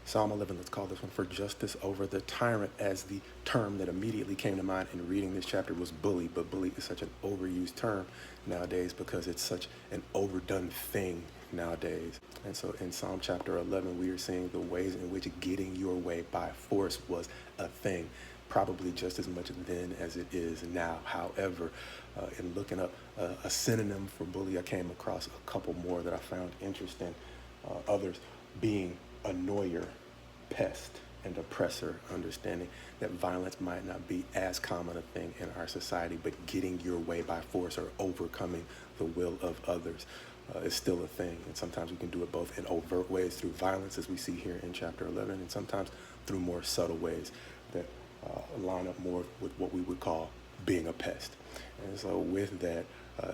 Psalm 11, let's call this one For Justice Over the Tyrant, as the term that immediately came to mind in reading this chapter was bully, but bully is such an overused term nowadays because it's such an overdone thing nowadays. And so in Psalm chapter 11, we are seeing the ways in which getting your way by force was a thing, probably just as much then as it is now. However, in looking up a synonym for bully, I came across a couple more that I found interesting. Others being annoyer, pest, and oppressor, understanding that violence might not be as common a thing in our society, but getting your way by force or overcoming the will of others is still a thing. And sometimes we can do it both in overt ways through violence, as we see here in chapter 11, and sometimes through more subtle ways that line up more with what we would call being a pest. And so with that,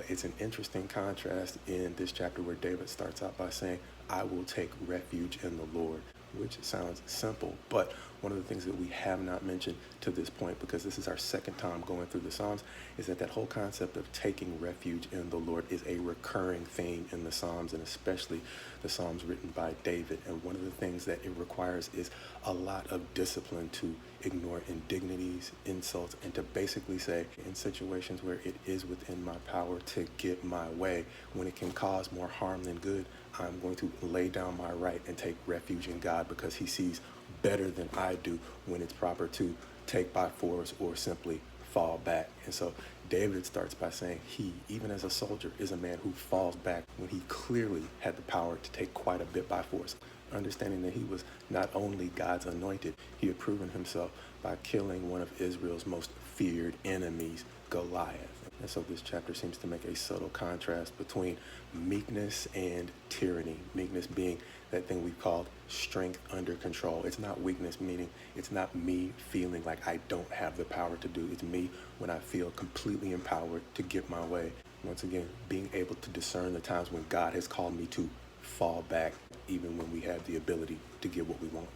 it's an interesting contrast in this chapter where David starts out by saying, I will take refuge in the Lord, which sounds simple. But one of the things that we have not mentioned to this point, because this is our second time going through the Psalms, is that whole concept of taking refuge in the Lord is a recurring theme in the Psalms, and especially the Psalms written by David. And one of the things that it requires is a lot of discipline to ignore indignities, insults, and to basically say, in situations where it is within my power to get my way, when it can cause more harm than good, I'm going to lay down my right and take refuge in God, because he sees better than I do when it's proper to take by force or simply fall back. And so David starts by saying he, even as a soldier, is a man who falls back when he clearly had the power to take quite a bit by force, understanding that he was not only God's anointed, he had proven himself by killing one of Israel's most feared enemies, Goliath. And so this chapter seems to make a subtle contrast between meekness and tyranny. Meekness being that thing we call strength under control. It's not weakness, meaning it's not me feeling like I don't have the power to do. It's me when I feel completely empowered to get my way. Once again, being able to discern the times when God has called me to fall back, even when we have the ability to get what we want.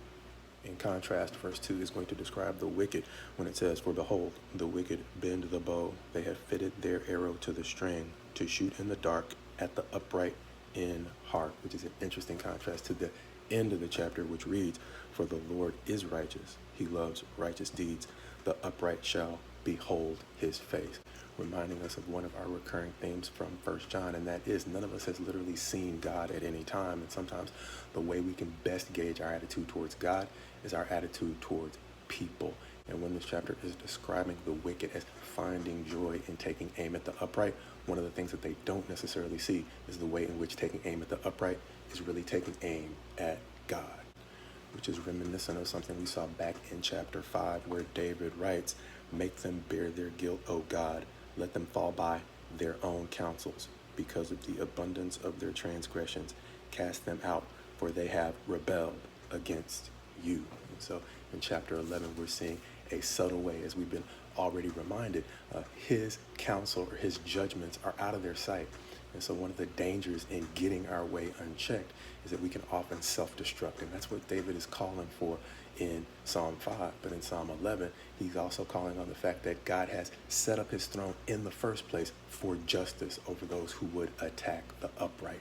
In contrast, verse 2 is going to describe the wicked when it says, For behold, the wicked bend the bow. They have fitted their arrow to the string to shoot in the dark at the upright in heart, which is an interesting contrast to the end of the chapter, which reads, For the Lord is righteous. He loves righteous deeds. The upright shall behold his face. Reminding us of one of our recurring themes from 1 John, and that is none of us has literally seen God at any time. And sometimes the way we can best gauge our attitude towards God is our attitude towards people. And when this chapter is describing the wicked as finding joy in taking aim at the upright, one of the things that they don't necessarily see is the way in which taking aim at the upright is really taking aim at God, which is reminiscent of something we saw back in chapter 5, where David writes, Make them bear their guilt, O God. Let them fall by their own counsels. Because of the abundance of their transgressions, cast them out, for they have rebelled against you. And so in chapter 11, we're seeing a subtle way, as we've been already reminded, his counsel or his judgments are out of their sight. And so one of the dangers in getting our way unchecked is that we can often self-destruct. And that's what David is calling for in Psalm 5. But in Psalm 11, he's also calling on the fact that God has set up his throne in the first place for justice over those who would attack the upright.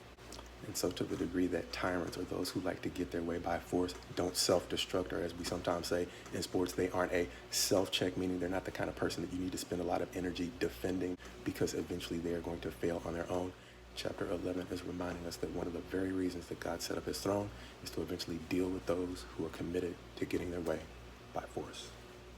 And so to the degree that tyrants, or those who like to get their way by force, don't self-destruct, or as we sometimes say in sports, they aren't a self-check, meaning they're not the kind of person that you need to spend a lot of energy defending, because eventually they are going to fail on their own. Chapter 11 is reminding us that one of the very reasons that God set up his throne is to eventually deal with those who are committed to getting their way by force.